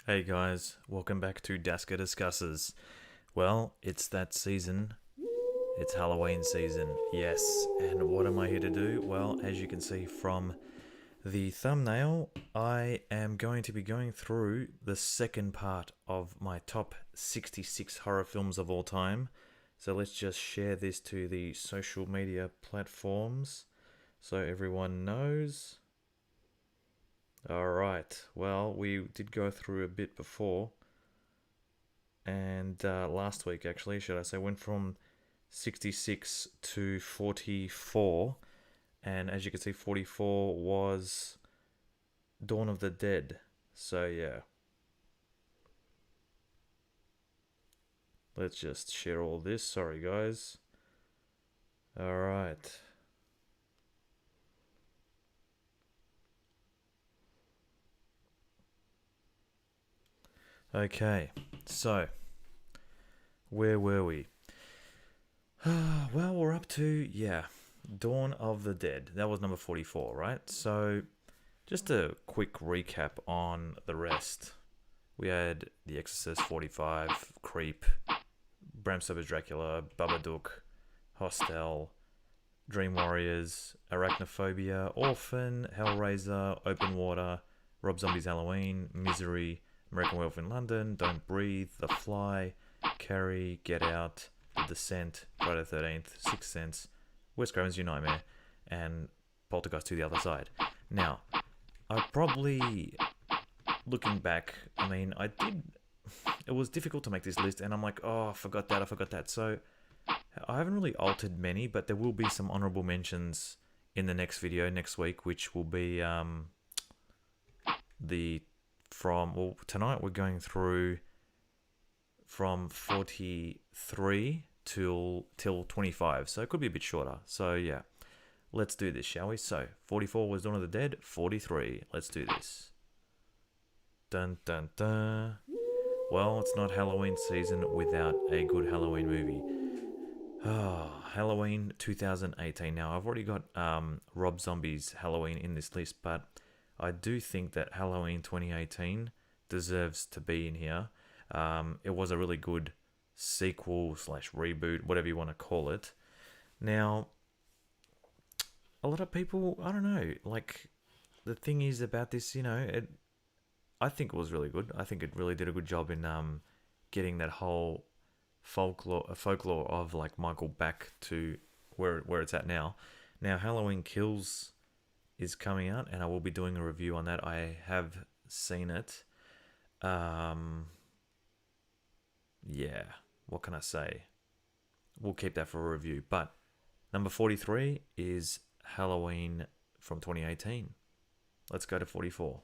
Hey guys, welcome back to Daska Discusses. Well, it's that season. It's Halloween season, yes. And what am I here to do? Well, as you can see from the thumbnail, I am going to be going through the second part of my top 66 horror films of all time. So let's just share this to the social media platforms so everyone knows. Alright, well, we did go through a bit before, and last week actually, should I say, went from 66 to 44, and as you can see, 44 was Dawn of the Dead. So yeah, let's just share all this. Sorry guys. Alright. Okay, so where were we? Well, we're up to, yeah, Dawn of the Dead. That was number 44, right? So, just a quick recap on the rest. We had The Exorcist 45, Creep, Bram Stoker's Dracula, Babadook, Hostel, Dream Warriors, Arachnophobia, Orphan, Hellraiser, Open Water, Rob Zombie's Halloween, Misery, American Werewolf in London, Don't Breathe, The Fly, Carrie, Get Out, The Descent, Friday the 13th, Sixth Sense, Wes Craven's New Nightmare, and Poltergeist to the Other Side. Now, I probably, looking back, I mean, it was difficult to make this list, and I'm like, oh, I forgot that. So, I haven't really altered many, but there will be some honorable mentions in the next video next week, which will be the well, tonight we're going through from 43 till 25, so it could be a bit shorter. So yeah, let's do this, shall we? So 44 was Dawn of the Dead. 43, let's do this. Dun dun dun. Well, it's not Halloween season without a good Halloween movie. Halloween 2018. Now, I've already got Rob Zombie's Halloween in this list, but I do think that Halloween 2018 deserves to be in here. It was a really good sequel slash reboot, whatever you want to call it. Now, a lot of people, I don't know, like, the thing is about this, I think it was really good. I think it really did a good job in getting that whole folklore of like Michael back to where it's at now. Now, Halloween Kills is coming out, and I will be doing a review on that. I have seen it. Yeah, what can I say? We'll keep that for a review. But number 43 is Halloween from 2018. Let's go to 44.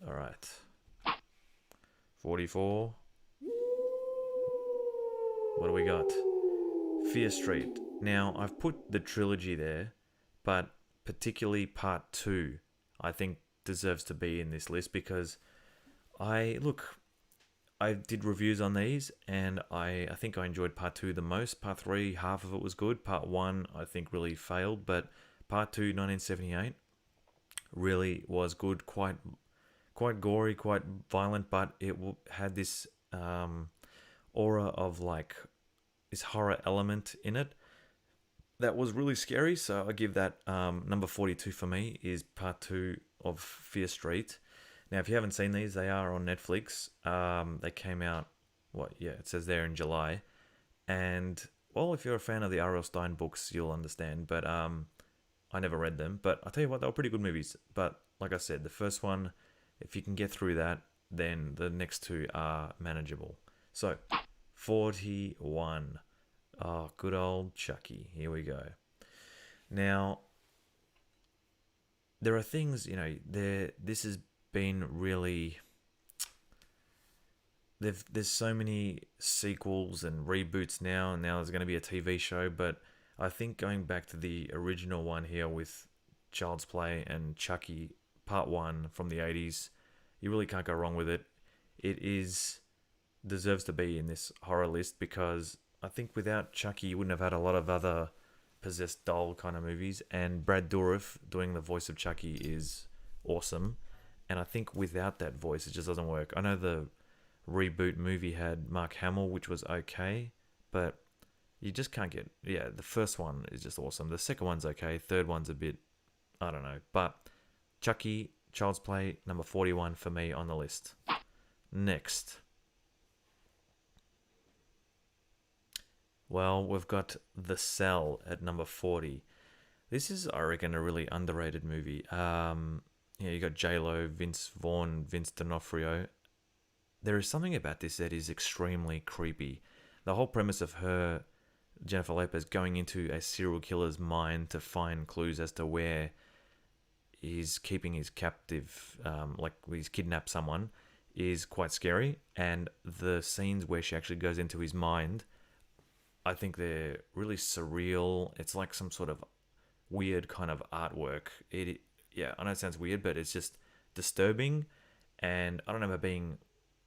All right. 44. What do we got? Fear Street. Now, I've put the trilogy there, but particularly part 2, I think deserves to be in this list because I did reviews on these, and I think I enjoyed part 2 the most. Part 3, half of it was good. Part 1, I think, really failed, but part 2, 1978, really was good. Quite gory, quite violent, but it had this aura of like this horror element in it that was really scary. So I give that number 42 for me is part 2 of Fear Street. Now, if you haven't seen these, they are on Netflix. They came out, it says there in July. And, well, if you're a fan of the R.L. Stine books, you'll understand. But I never read them. But I'll tell you what, they were pretty good movies. But like I said, the first one, if you can get through that, then the next two are manageable. So, 41. Oh, good old Chucky. Here we go. Now, there are things, this has been really... There's so many sequels and reboots now, and now there's going to be a TV show, but I think going back to the original one here with Child's Play and Chucky Part 1 from the 80s, you really can't go wrong with it. It deserves to be in this horror list because I think without Chucky, you wouldn't have had a lot of other possessed doll kind of movies, and Brad Dourif doing the voice of Chucky is awesome. And I think without that voice, it just doesn't work. I know the reboot movie had Mark Hamill, which was okay, but you just can't get. Yeah, the first one is just awesome. The second one's okay. Third one's a bit, I don't know. But Chucky, Child's Play, number 41 for me on the list. Next. Well, we've got The Cell at number 40. This is, I reckon, a really underrated movie. You got J-Lo, Vince Vaughn, Vince D'Onofrio. There is something about this that is extremely creepy. The whole premise of her, Jennifer Lopez, going into a serial killer's mind to find clues as to where he's keeping his captive, like he's kidnapped someone, is quite scary. And the scenes where she actually goes into his mind, I think they're really surreal. It's like some sort of weird kind of artwork. Yeah, I know it sounds weird, but it's just disturbing. And I don't know about being,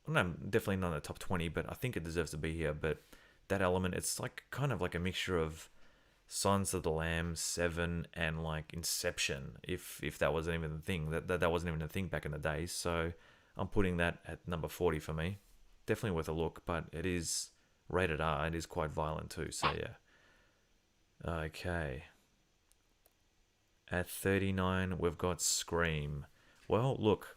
I don't know, definitely not in the top 20, but I think it deserves to be here. But that element, it's like kind of like a mixture of Silence of the Lambs, Seven, and like Inception. If that wasn't even the thing, that wasn't even a thing back in the day. So I'm putting that at number 40 for me. Definitely worth a look, but it is rated R. It is quite violent too. So yeah. Okay. At 39, we've got Scream. Well, look,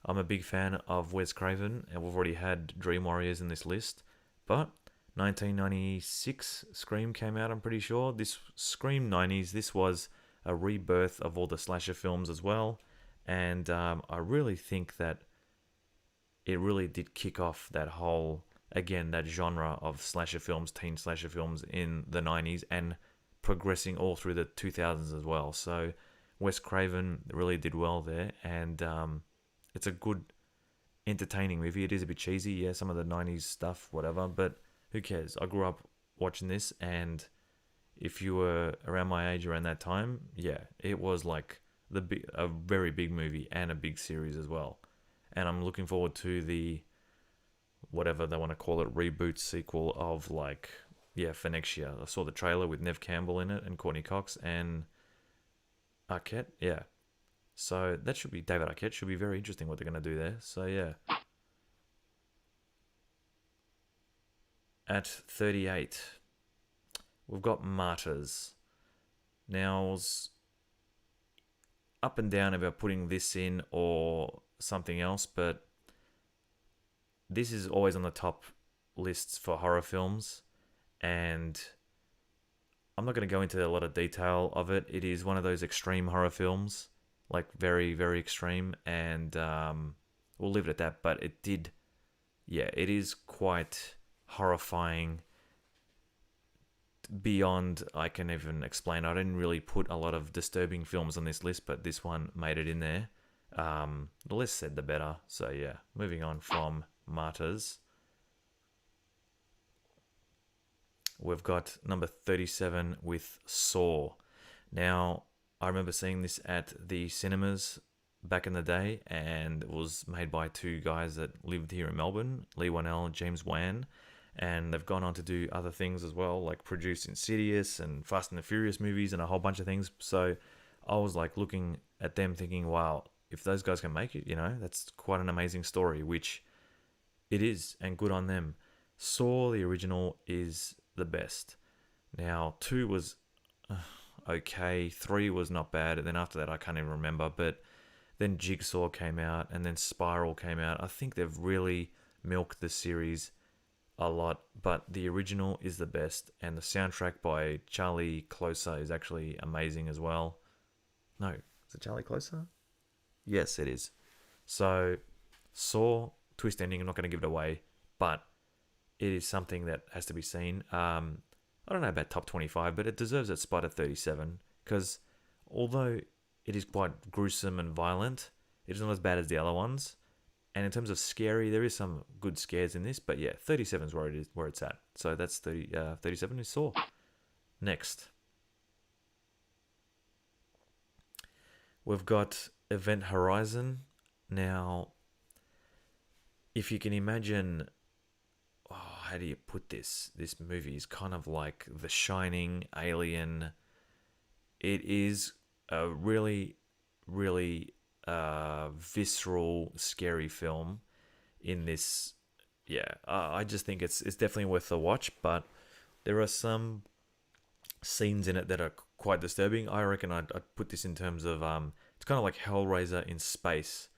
I'm a big fan of Wes Craven, and we've already had Dream Warriors in this list. But 1996 Scream came out, I'm pretty sure. This Scream 90s, this was a rebirth of all the slasher films as well. And I really think that it really did kick off that whole, again, that genre of slasher films, teen slasher films in the 90s, and progressing all through the 2000s as well. So Wes Craven really did well there, and it's a good, entertaining movie. It is a bit cheesy, yeah, some of the 90s stuff, whatever, but who cares? I grew up watching this, and if you were around my age around that time, yeah, it was like a very big movie and a big series as well. And I'm looking forward to the, whatever they want to call it, reboot sequel of like, yeah, for next year. I saw the trailer with Nev Campbell in it and Courtney Cox and Arquette. Yeah. So that should be, David Arquette should be very interesting what they're going to do there. So yeah. At 38, we've got Martyrs. Now, I was up and down about putting this in or something else, but this is always on the top lists for horror films, and I'm not going to go into a lot of detail of it. It is one of those extreme horror films, like very, very extreme, and we'll leave it at that. But it did, yeah, it is quite horrifying beyond I can even explain. I didn't really put a lot of disturbing films on this list, but this one made it in there. The less said, the better. So yeah, moving on from Martyrs. We've got number 37 with Saw. Now, I remember seeing this at the cinemas back in the day, and it was made by two guys that lived here in Melbourne, Lee Whannell and James Wan, and they've gone on to do other things as well, like produce Insidious and Fast and the Furious movies and a whole bunch of things. So I was like looking at them thinking, wow, if those guys can make it, that's quite an amazing story, which it is, and good on them. Saw, the original, is the best. Now, 2 was okay, 3 was not bad, and then after that I can't even remember, but then Jigsaw came out, and then Spiral came out. I think they've really milked the series a lot, but the original is the best, and the soundtrack by Charlie Closer is actually amazing as well. No, is it Charlie Closer? Yes, it is. So, Saw, twist ending, I'm not going to give it away, but it is something that has to be seen. I don't know about top 25, but it deserves its spot at 37, because although it is quite gruesome and violent, it is not as bad as the other ones. And in terms of scary, there is some good scares in this, but yeah, 37 is where it's at. So that's 37 is Saw. Next, we've got Event Horizon. Now, if you can imagine, how do you put this? This movie is kind of like The Shining, Alien. It is a really, really visceral, scary film in this. Yeah, I just think it's definitely worth a watch, but there are some scenes in it that are quite disturbing. I reckon I'd put this in terms of it's kind of like Hellraiser in space,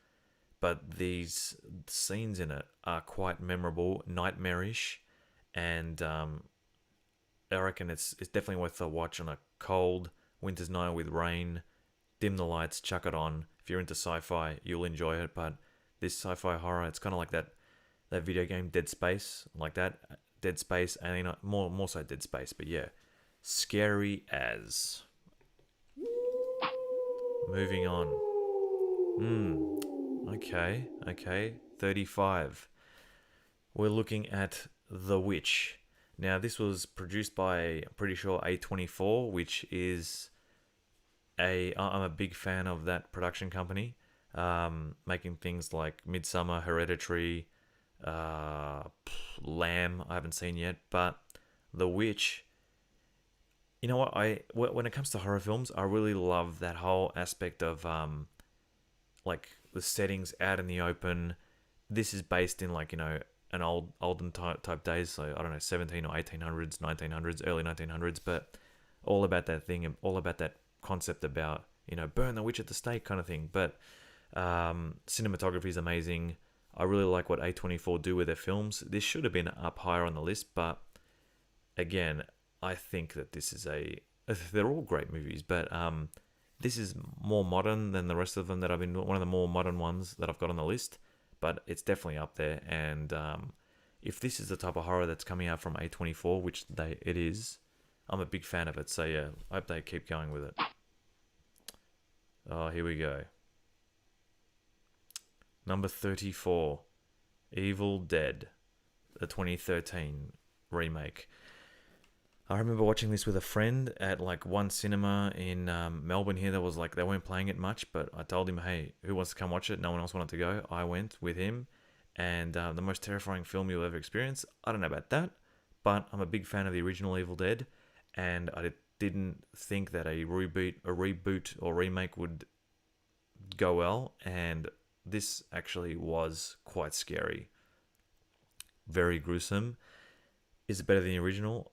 but these scenes in it are quite memorable, nightmarish, and I reckon it's definitely worth a watch on a cold winter's night with rain. Dim the lights, chuck it on. If you're into sci-fi, you'll enjoy it. But this sci-fi horror, it's kind of like that video game Dead Space, like that Dead Space, and more so Dead Space. But yeah, scary as. Moving on. Okay. 35. We're looking at The Witch. Now, this was produced by, I'm pretty sure, A24, which is I'm a big fan of that production company, making things like Midsummer, Hereditary, uh, Lamb. I haven't seen yet, but The Witch. You know what? When it comes to horror films, I really love that whole aspect of like the settings out in the open. This is based in like an olden type days, so I don't know, 17 or 1800s, 1900s, early 1900s, but all about that thing, all about that concept about burn the witch at the stake kind of thing. But cinematography is amazing. I really like what A24 do with their films. This should have been up higher on the list, but again, I think that this is they're all great movies, but this is more modern than the rest of them that I've been one of the more modern ones that I've got on the list, but it's definitely up there. And if this is the type of horror that's coming out from A24, which it is, I'm a big fan of it. So yeah, I hope they keep going with it. Oh, here we go. Number 34, Evil Dead, the 2013 remake. I remember watching this with a friend at like one cinema in Melbourne here. That was like, they weren't playing it much, but I told him, hey, who wants to come watch it? No one else wanted to go. I went with him, and the most terrifying film you'll ever experience. I don't know about that, but I'm a big fan of the original Evil Dead, and I didn't think that a reboot or remake would go well, and this actually was quite scary. Very gruesome. Is it better than the original?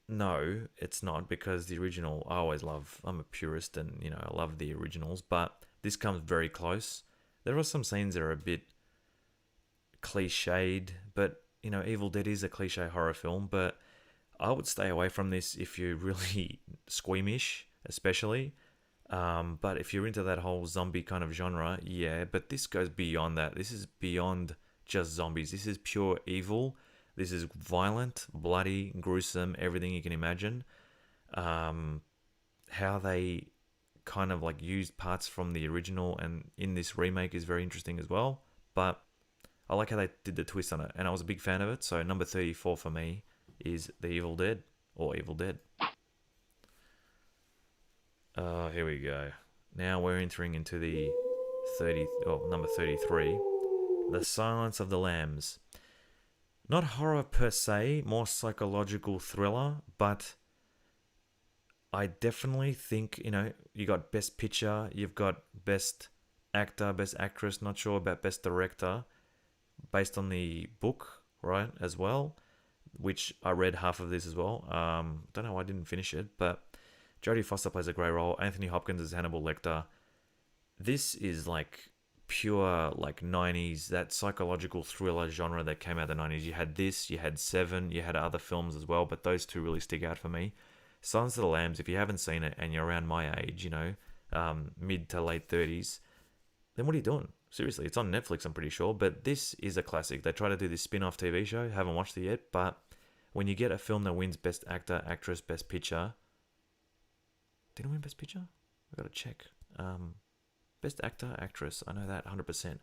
No, it's not, because the original I'm a purist, and I love the originals, but this comes very close. There are some scenes that are a bit cliched, but Evil Dead is a cliche horror film, but I would stay away from this if you're really squeamish, especially. But if you're into that whole zombie kind of genre, yeah, but this goes beyond that. This is beyond just zombies. This is pure evil. This is violent, bloody, gruesome, everything you can imagine. How they kind of like used parts from the original and in this remake is very interesting as well. But I like how they did the twist on it, and I was a big fan of it. So number 34 for me is The Evil Dead, or Evil Dead. Oh, here we go. Now we're entering into the number 33, The Silence of the Lambs. Not horror per se, more psychological thriller, but I definitely think, you got Best Picture, you've got Best Actor, Best Actress, not sure about Best Director, based on the book, right, as well, which I read half of this as well. Don't know why I didn't finish it, but Jodie Foster plays a great role. Anthony Hopkins is Hannibal Lecter. This is like pure like 90s, that psychological thriller genre that came out in the 90s. You had this, you had Seven, you had other films as well, but those two really stick out for me. Silence of the Lambs, if you haven't seen it and you're around my age, mid to late 30s, then what are you doing? Seriously, it's on Netflix, I'm pretty sure, but this is a classic. They try to do this spin-off TV show, haven't watched it yet, but when you get a film that wins Best Actor, Actress, Best Picture... Did it win Best Picture? I've got to check. Best Actor, Actress, I know that 100%.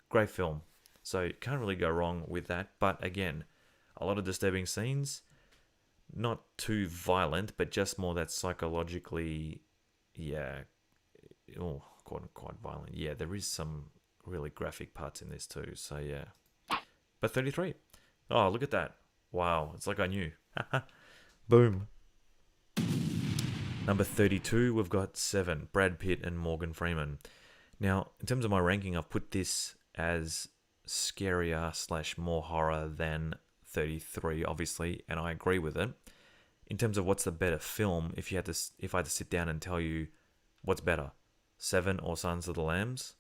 Great film. So can't really go wrong with that. But again, a lot of disturbing scenes. Not too violent, but just more that psychologically, quite violent. Yeah, there is some really graphic parts in this too. So yeah. But 33. Oh, look at that. Wow, it's like I knew. Boom. Number 32, we've got Seven, Brad Pitt and Morgan Freeman. Now, in terms of my ranking, I've put this as scarier slash more horror than 33, obviously, and I agree with it. In terms of what's the better film, if I had to sit down and tell you what's better, Seven or Silence of the Lambs,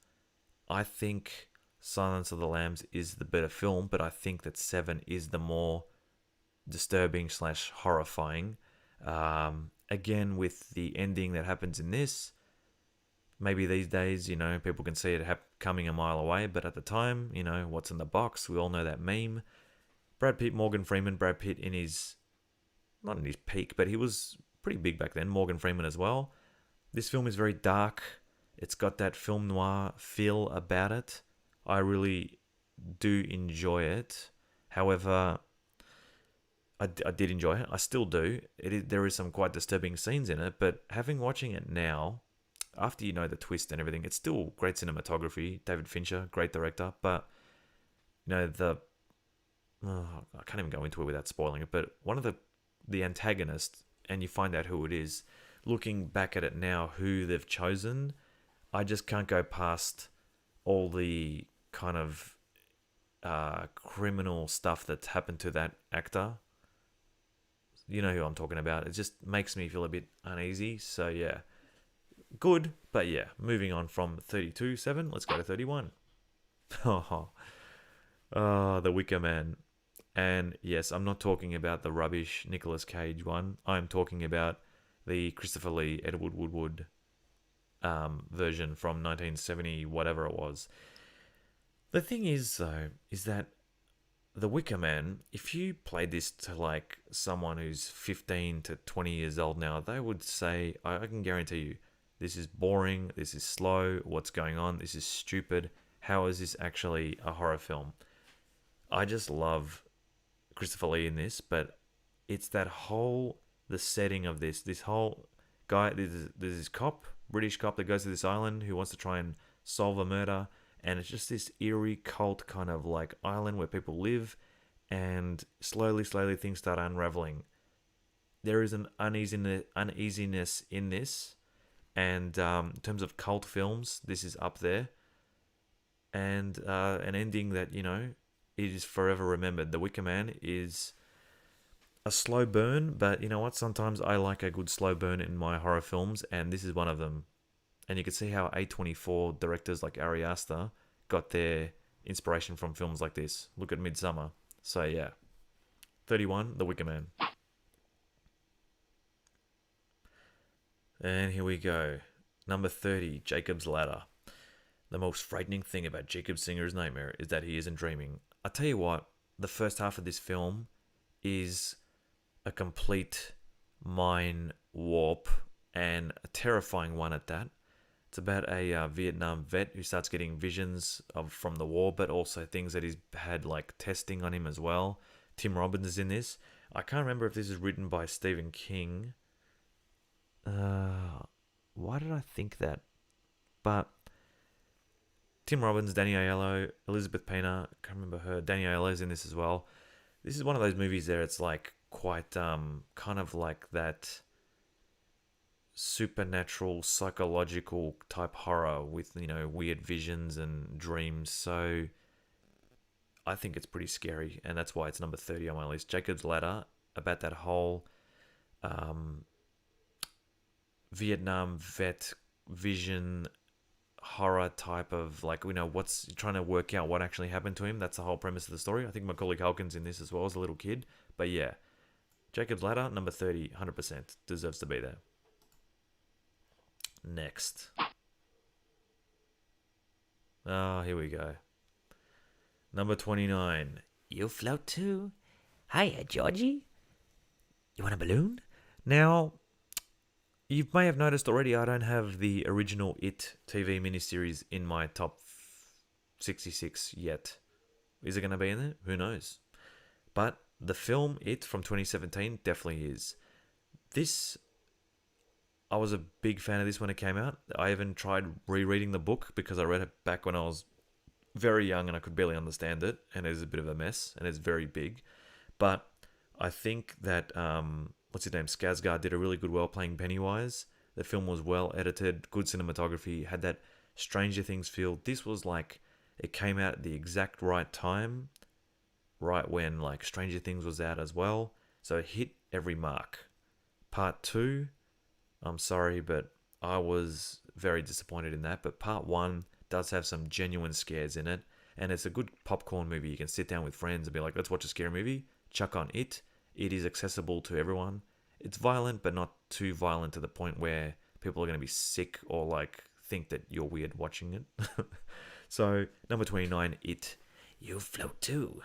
I think Silence of the Lambs is the better film, but I think that Seven is the more disturbing slash horrifying. Again, with the ending that happens in this, maybe these days, people can see it coming a mile away, but at the time, what's in the box? We all know that meme. Brad Pitt, Morgan Freeman, Brad Pitt in his, not in his peak, but he was pretty big back then. Morgan Freeman as well. This film is very dark. It's got that film noir feel about it. I really do enjoy it. However, I did enjoy it. I still do. There is some quite disturbing scenes in it, but watching it now, after you know the twist and everything, it's still great cinematography. David Fincher, great director, but I can't even go into it without spoiling it. But one of the antagonists, and you find out who it is. Looking back at it now, who they've chosen, I just can't go past all the kind of criminal stuff that's happened to that actor. You know who I'm talking about. It just makes me feel a bit uneasy. So yeah, good, but yeah. Moving on from 32.7, let's go to 31. Oh, The Wicker Man. And yes, I'm not talking about the rubbish Nicolas Cage one. I'm talking about the Christopher Lee, Edward Woodward version from 1970, whatever it was. The thing is, though, is that The Wicker Man, if you played this to like someone who's 15 to 20 years old now, they would say, I can guarantee you, this is boring, this is slow, what's going on, this is stupid, how is this actually a horror film? I just love Christopher Lee in this, but it's the setting of this whole guy, there's this British cop that goes to this island who wants to try and solve a murder, and it's just this eerie cult kind of like island where people live, and slowly things start unraveling. There is an uneasiness in this, and in terms of cult films, this is up there, and an ending that it is forever remembered. The Wicker Man is a slow burn, but you know what? Sometimes I like a good slow burn in my horror films, and this is one of them. And you can see how A24 directors like Ari Aster got their inspiration from films like this. Look at Midsummer. So yeah, 31, The Wicker Man. And here we go. Number 30, Jacob's Ladder. The most frightening thing about Jacob Singer's nightmare is that he isn't dreaming. I tell you what, the first half of this film is a complete mind warp, and a terrifying one at that. It's about a Vietnam vet who starts getting visions from the war, but also things that he's had like testing on him as well. Tim Robbins is in this. I can't remember if this is written by Stephen King. Why did I think that? But Tim Robbins, Danny Aiello, Elizabeth Pena, can't remember her. Danny Aiello's in this as well. This is one of those movies there. It's like quite kind of like that supernatural, psychological type horror with weird visions and dreams. So I think it's pretty scary, and that's why it's number 30 on my list. Jacob's Ladder, about that whole Vietnam vet vision horror type of what's trying to work out what actually happened to him. That's the whole premise of the story. I think Macaulay Culkin's in this as well as a little kid. But yeah, Jacob's Ladder, number 30, 100% deserves to be there. Next. Here we go. Number 29. You float too? Hiya, Georgie. You want a balloon? Now, you may have noticed already I don't have the original It TV miniseries in my top 66 yet. Is it going to be in there? Who knows? But the film It from 2017 definitely is. I was a big fan of this when it came out. I even tried rereading the book because I read it back when I was very young and I could barely understand it, and it's a bit of a mess and it's very big. But I think that what's his name, Skarsgård, did a really good well playing Pennywise. The film was well edited, good cinematography, had that Stranger Things feel. This was like it came out at the exact right time, right when like Stranger Things was out as well. So it hit every mark. Part 2, I'm sorry, but I was very disappointed in that. But part 1 does have some genuine scares in it, and it's a good popcorn movie. You can sit down with friends and be like, let's watch a scary movie. Chuck on it. It is accessible to everyone. It's violent, but not too violent to the point where people are going to be sick or like think that you're weird watching it. So, number 29, It. You float too.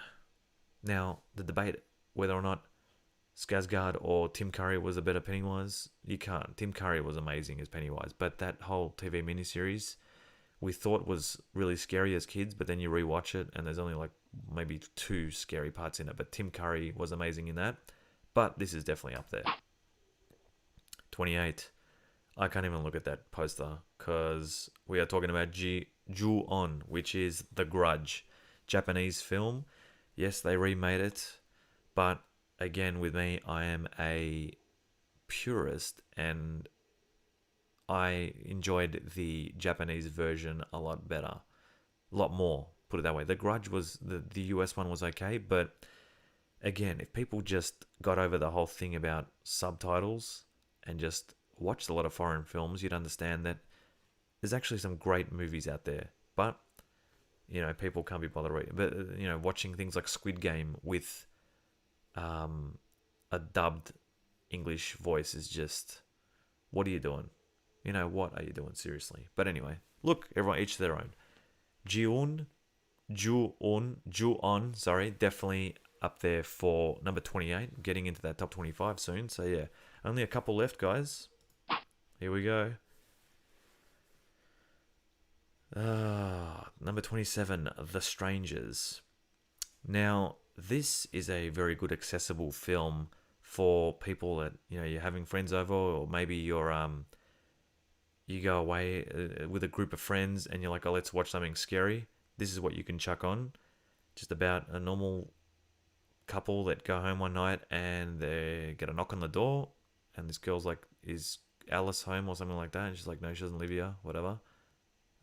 Now, the debate whether or not Skarsgård or Tim Curry was a better Pennywise, you can't. Tim Curry was amazing as Pennywise, but that whole TV miniseries we thought was really scary as kids, but then you rewatch it and there's only like maybe 2 scary parts in it. But Tim Curry was amazing in that. But this is definitely up there. 28. I can't even look at that poster because we are talking about Ju-on, which is The Grudge. Japanese film. Yes, they remade it, but again, with me, I am a purist and I enjoyed the Japanese version a lot better. A lot more, put it that way. The Grudge was, the US one was okay, but again, if people just got over the whole thing about subtitles and just watched a lot of foreign films, you'd understand that there's actually some great movies out there. But, you know, people can't be bothered reading. But, you know, watching things like Squid Game with a dubbed English voice is just, what are you doing? You know, what are you doing? Seriously. But anyway, look, everyone, each to their own. Ju-on, sorry, definitely up there for number 28, getting into that top 25 soon. So yeah, only a couple left, guys. Here we go. Number 27, The Strangers. Now, this is a very good accessible film for people that, you know, you're having friends over, or maybe you're you go away with a group of friends and you're like, oh, let's watch something scary. This is what you can chuck on. Just about a normal couple that go home one night and they get a knock on the door and this girl's like, is Alice home or something like that? And she's like, no, she doesn't live here, whatever.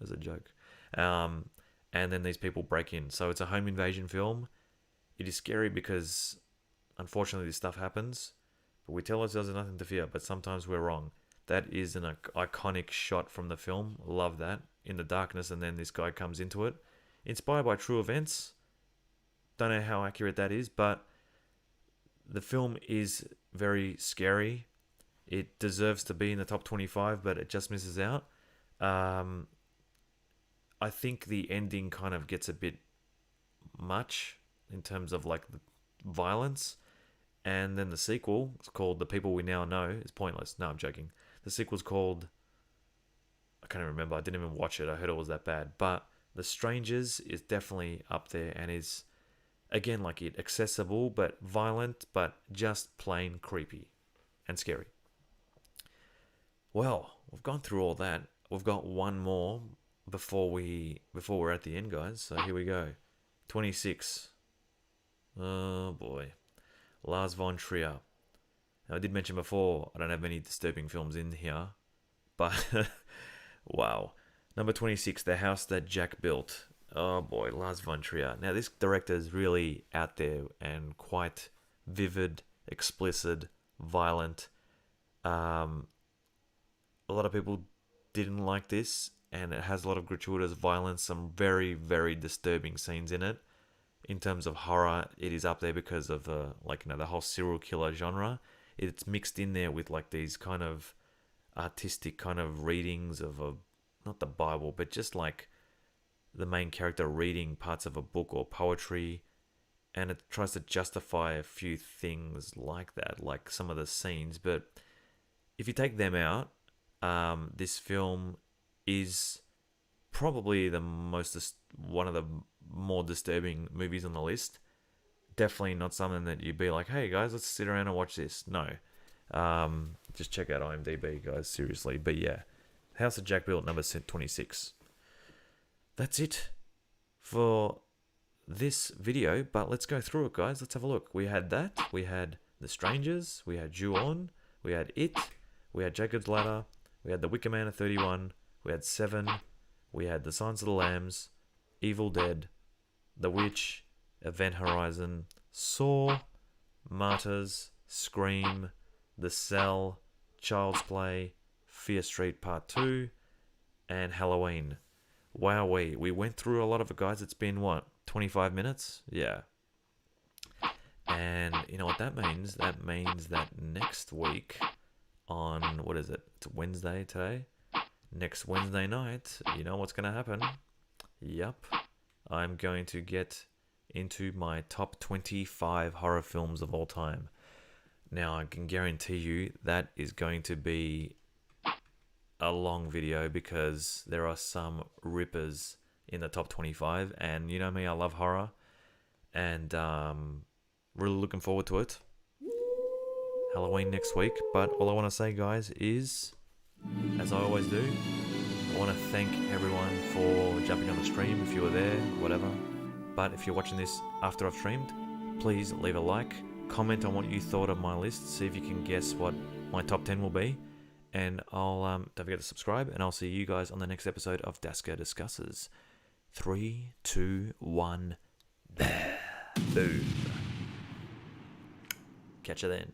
As a joke. And then these people break in. So it's a home invasion film. It is scary because unfortunately this stuff happens, but we tell ourselves there's nothing to fear, but sometimes we're wrong. That is an iconic shot from the film. Love that. In the darkness, and then this guy comes into it. Inspired by true events. Don't know how accurate that is, but the film is very scary. It deserves to be in the top 25, but it just misses out. I think the ending kind of gets a bit much in terms of like the violence. And then the sequel, it's called The People We Now Know, is pointless. No, I'm joking. The sequel's called, I can't even remember. I didn't even watch it. I heard it was that bad. But The Strangers is definitely up there and is, again, like it, accessible but violent, but just plain creepy and scary. Well, we've gone through all that. We've got one more before we're at the end, guys. So here we go. 26. Oh boy. Lars von Trier. Now, I did mention before, I don't have many disturbing films in here, but wow. Number 26, The House That Jack Built. Oh boy, Lars von Trier. Now, this director is really out there and quite vivid, explicit, violent. A lot of people didn't like this, and it has a lot of gratuitous violence, some very, very disturbing scenes in it. In terms of horror, it is up there because of the whole serial killer genre. It's mixed in there with like these kind of artistic kind of readings of not the Bible, but just like the main character reading parts of a book or poetry, and it tries to justify a few things like that, like some of the scenes. But if you take them out, this film is probably one of the more disturbing movies on the list. Definitely not something that you'd be like, hey guys, let's sit around and watch this. No. Just check out IMDb, guys, seriously. But yeah, House of Jack Built, number 26. That's it for this video, but let's go through it, guys. Let's have a look. We had that. We had The Strangers. We had Ju-on. We had It. We had Jacob's Ladder. We had The Wicker Man at 31. We had Seven. we had The Silence of the Lambs, Evil Dead, The Witch, Event Horizon, Saw, Martyrs, Scream, The Cell, Child's Play, Fear Street Part 2, and Halloween. Wowee, we went through a lot of it, guys. It's been, 25 minutes? Yeah. And you know what that means? That means that next week on, what is it? It's Wednesday today. Next Wednesday night, you know what's going to happen? Yup. I'm going to get into my top 25 horror films of all time. Now, I can guarantee you that is going to be a long video because there are some rippers in the top 25. And you know me, I love horror. And really looking forward to it. Halloween next week. But all I want to say, guys, is, as I always do, I want to thank everyone for jumping on the stream if you were there, whatever. But if you're watching this after I've streamed, please leave a like, comment on what you thought of my list, see if you can guess what my top 10 will be. And I'll don't forget to subscribe, and I'll see you guys on the next episode of Dasker Discusses. 3, 2, 1, boom. Catch you then.